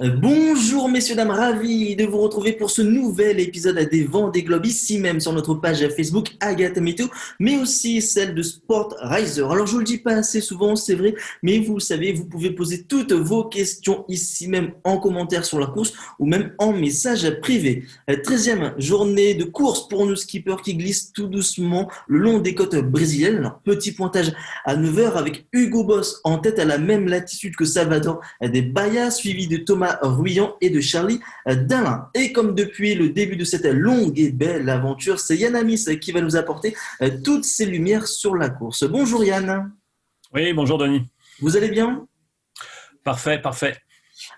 Bonjour messieurs, dames, ravi de vous retrouver pour ce nouvel épisode des Vendée Globe, ici même sur notre page Facebook Agathe Météo, mais aussi celle de Sport Riser. Alors je vous le dis pas assez souvent, c'est vrai, mais vous le savez, vous pouvez poser toutes vos questions ici même en commentaire sur la course ou même en message privé. 13e journée de course pour nos skippers qui glissent tout doucement le long des côtes brésiliennes. Alors petit pointage à 9 heures avec Hugo Boss en tête à la même latitude que Salvador des Bahia, suivi de Thomas Ruyant et de Charlie Dalin. Et comme depuis le début de cette longue et belle aventure, c'est Yann Amis qui va nous apporter toutes ses lumières sur la course. Bonjour Yann. Oui, bonjour Denis. Vous allez bien? Parfait, parfait.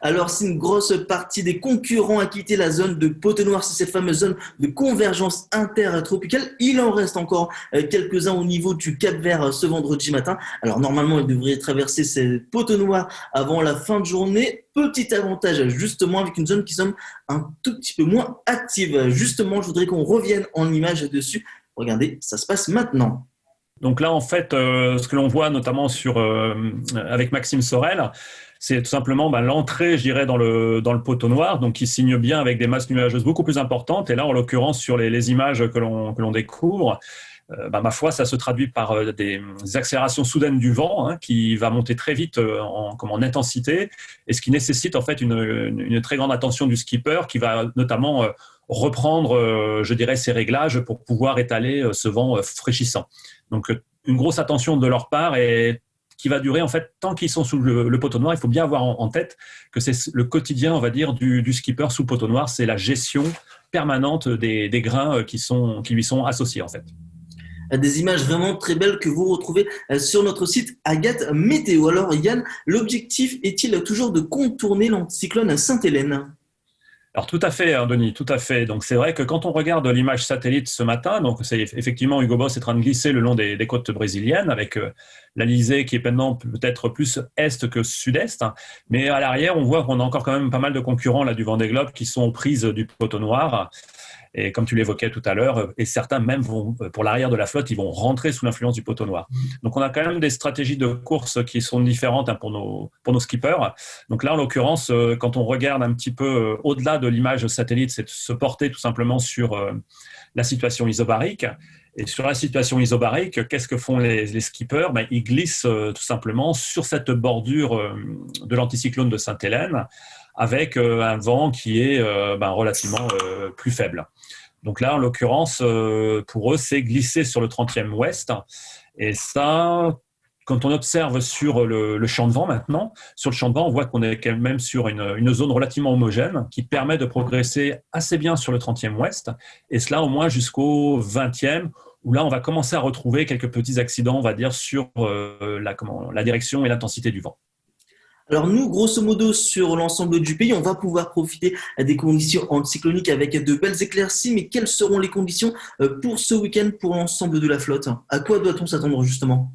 Alors, si une grosse partie des concurrents a quitté la zone de Poteau-Noir, c'est cette fameuse zone de convergence intertropicale. Il en reste encore quelques-uns au niveau du Cap-Vert ce vendredi matin. Alors, normalement, ils devraient traverser ces Poteau-Noir avant la fin de journée. Petit avantage, justement, avec une zone qui semble un tout petit peu moins active. Justement, je voudrais qu'on revienne en image dessus. Regardez, ça se passe maintenant. Donc là, en fait, ce que l'on voit notamment avec Maxime Sorel, c'est tout simplement l'entrée, je dirais, dans le poteau noir, donc qui signe bien avec des masses nuageuses beaucoup plus importantes. Et là, en l'occurrence, sur les images que l'on découvre, ma foi, ça se traduit par des accélérations soudaines du vent, qui va monter très vite en intensité, et ce qui nécessite en fait une très grande attention du skipper, qui va notamment reprendre, je dirais, ses réglages pour pouvoir étaler ce vent fraîchissant. Donc, une grosse attention de leur part et qui va durer en fait tant qu'ils sont sous le poteau noir. Il faut bien avoir en tête que c'est le quotidien, on va dire, du skipper sous poteau noir. C'est la gestion permanente des grains qui lui sont associés en fait. Des images vraiment très belles que vous retrouvez sur notre site Agathe Météo. Alors Yann, l'objectif est-il toujours de contourner l'anticyclone Sainte-Hélène? Alors tout à fait, Denis, tout à fait. Donc c'est vrai que quand on regarde l'image satellite ce matin, donc c'est effectivement Hugo Boss est en train de glisser le long des côtes brésiliennes avec l'Alizé qui est maintenant peut-être plus est que sud-est, mais à l'arrière on voit qu'on a encore quand même pas mal de concurrents là du Vendée Globe qui sont aux prises du poteau noir. Et comme tu l'évoquais tout à l'heure, et certains même vont, pour l'arrière de la flotte, ils vont rentrer sous l'influence du poteau noir. Donc on a quand même des stratégies de course qui sont différentes pour nos skippers. Donc là, en l'occurrence, quand on regarde un petit peu au-delà de l'image satellite, c'est de se porter tout simplement sur la situation isobarique. Et sur la situation isobarique, qu'est-ce que font les skippers? Ils glissent tout simplement sur cette bordure de l'anticyclone de Sainte-Hélène, avec un vent qui est relativement plus faible. Donc là, en l'occurrence, pour eux, c'est glisser sur le 30e ouest. Et ça, quand on observe sur le champ de vent maintenant, sur le champ de vent, on voit qu'on est quand même sur une zone relativement homogène qui permet de progresser assez bien sur le 30e ouest. Et cela au moins jusqu'au 20e, où là, on va commencer à retrouver quelques petits accidents, on va dire, sur la direction et l'intensité du vent. Alors nous, grosso modo, sur l'ensemble du pays, on va pouvoir profiter des conditions anticycloniques avec de belles éclaircies, mais quelles seront les conditions pour ce week-end pour l'ensemble de la flotte? À quoi doit-on s'attendre justement?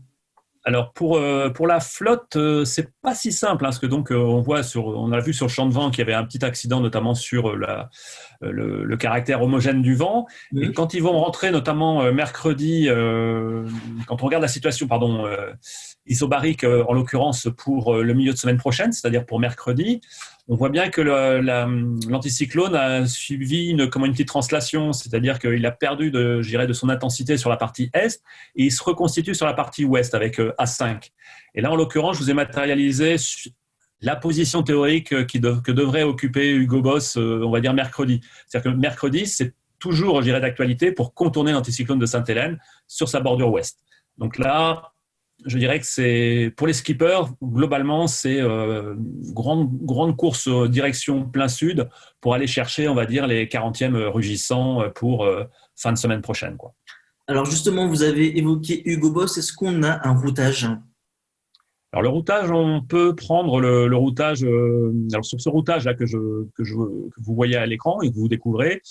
Alors pour la flotte, c'est pas si simple, parce que donc on a vu sur le champ de vent qu'il y avait un petit accident, notamment sur le caractère homogène du vent. Mmh. Et quand ils vont rentrer, notamment mercredi, quand on regarde la situation, isobarique en l'occurrence pour le milieu de semaine prochaine, c'est-à-dire pour mercredi, on voit bien que l'anticyclone a suivi une petite translation, c'est-à-dire qu'il a perdu de son intensité sur la partie est et il se reconstitue sur la partie ouest avec A5. Et là, en l'occurrence, je vous ai matérialisé la position théorique que devrait occuper Hugo Boss, on va dire mercredi. C'est-à-dire que mercredi, c'est toujours, d'actualité pour contourner l'anticyclone de Sainte-Hélène sur sa bordure ouest. Donc là, je dirais que c'est pour les skippers, globalement, c'est grande course direction plein sud pour aller chercher, on va dire, les 40e rugissants pour fin de semaine prochaine, quoi. Alors justement, vous avez évoqué Hugo Boss, est-ce qu'on a un routage? Alors le routage, on peut prendre le routage. Alors sur ce routage là que vous voyez à l'écran et que vous découvrez,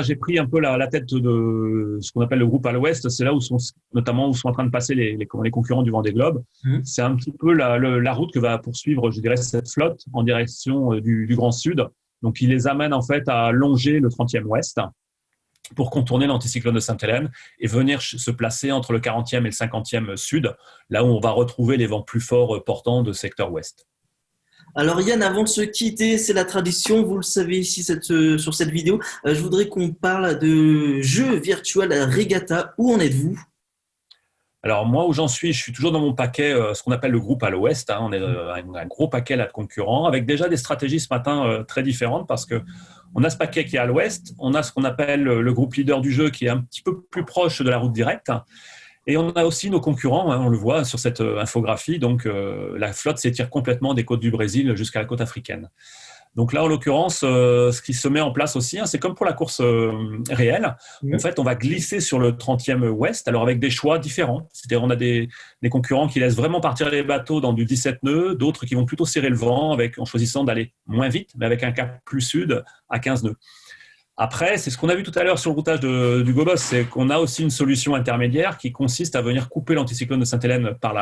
j'ai pris un peu la tête de ce qu'on appelle le groupe à l'ouest. C'est là où sont en train de passer les concurrents du Vendée Globe. Mmh. C'est un petit peu la route que va poursuivre, je dirais, cette flotte en direction du Grand Sud. Donc il les amène en fait à longer le 30e ouest pour contourner l'anticyclone de Sainte-Hélène et venir se placer entre le 40e et le 50e sud, là où on va retrouver les vents plus forts portants de secteur ouest. Alors Yann, avant de se quitter, c'est la tradition, vous le savez ici sur cette vidéo, je voudrais qu'on parle de jeux virtuels à Regatta. Où en êtes-vous? Alors moi où j'en suis, je suis toujours dans mon paquet, ce qu'on appelle le groupe à l'Ouest. Hein. On est un gros paquet là de concurrents, avec déjà des stratégies ce matin très différentes parce que on a ce paquet qui est à l'Ouest, on a ce qu'on appelle le groupe leader du jeu qui est un petit peu plus proche de la route directe, et on a aussi nos concurrents, hein, on le voit sur cette infographie. Donc la flotte s'étire complètement des côtes du Brésil jusqu'à la côte africaine. Donc là, en l'occurrence, ce qui se met en place aussi, hein, c'est comme pour la course réelle. En fait, on va glisser sur le 30e ouest, alors avec des choix différents. C'est-à-dire, on a des concurrents qui laissent vraiment partir les bateaux dans du 17 nœuds, d'autres qui vont plutôt serrer le vent en choisissant d'aller moins vite, mais avec un cap plus sud à 15 nœuds. Après, c'est ce qu'on a vu tout à l'heure sur le routage du Gobos, c'est qu'on a aussi une solution intermédiaire qui consiste à venir couper l'anticyclone de Sainte-Hélène par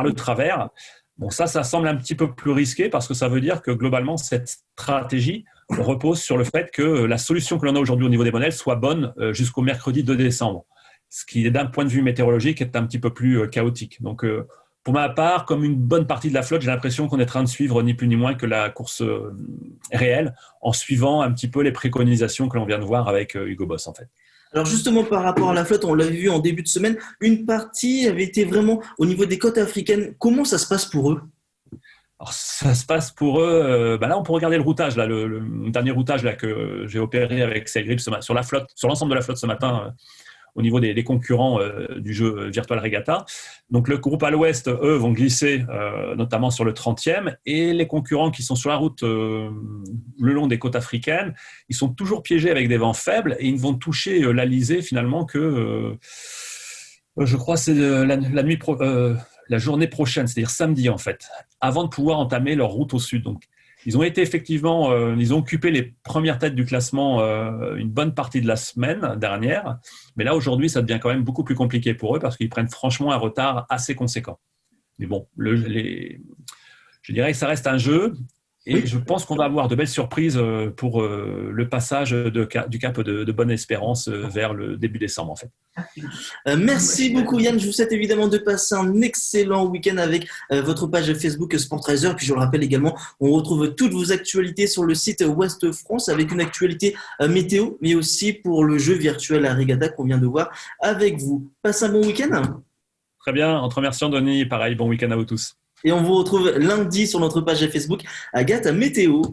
le travers. Bon, ça semble un petit peu plus risqué parce que ça veut dire que globalement, cette stratégie repose sur le fait que la solution que l'on a aujourd'hui au niveau des modèles soit bonne jusqu'au mercredi 2 décembre, ce qui, d'un point de vue météorologique, est un petit peu plus chaotique. Donc, pour ma part, comme une bonne partie de la flotte, j'ai l'impression qu'on est en train de suivre ni plus ni moins que la course réelle en suivant un petit peu les préconisations que l'on vient de voir avec Hugo Boss, en fait. Alors justement, par rapport à la flotte, on l'a vu en début de semaine, une partie avait été vraiment au niveau des côtes africaines. Comment ça se passe pour eux? Alors, ça se passe pour eux. Là, on peut regarder le routage, là, le dernier routage là, que j'ai opéré avec Sailgrip sur la flotte, sur l'ensemble de la flotte ce matin, au niveau des concurrents du jeu Virtual Regatta. Donc, le groupe à l'ouest, eux, vont glisser notamment sur le 30e, et les concurrents qui sont sur la route le long des côtes africaines, ils sont toujours piégés avec des vents faibles et ils ne vont toucher l'Alizé finalement que, je crois, c'est la journée prochaine, c'est-à-dire samedi en fait, avant de pouvoir entamer leur route au sud. Donc, ils ont été effectivement, ils ont occupé les premières têtes du classement une bonne partie de la semaine dernière, mais là aujourd'hui, ça devient quand même beaucoup plus compliqué pour eux parce qu'ils prennent franchement un retard assez conséquent. Mais bon, je dirais que ça reste un jeu. Et je pense qu'on va avoir de belles surprises pour le passage du cap de Bonne-Espérance vers le début décembre, en fait. Merci beaucoup Yann, je vous souhaite évidemment de passer un excellent week-end avec votre page Facebook Sportriser. Puis je le rappelle également, on retrouve toutes vos actualités sur le site Ouest France avec une actualité météo, mais aussi pour le jeu virtuel à Regatta qu'on vient de voir avec vous. Passez un bon week-end. Très bien, en te remerciant Denis, pareil, bon week-end à vous tous. Et on vous retrouve lundi sur notre page Facebook Agathe Météo.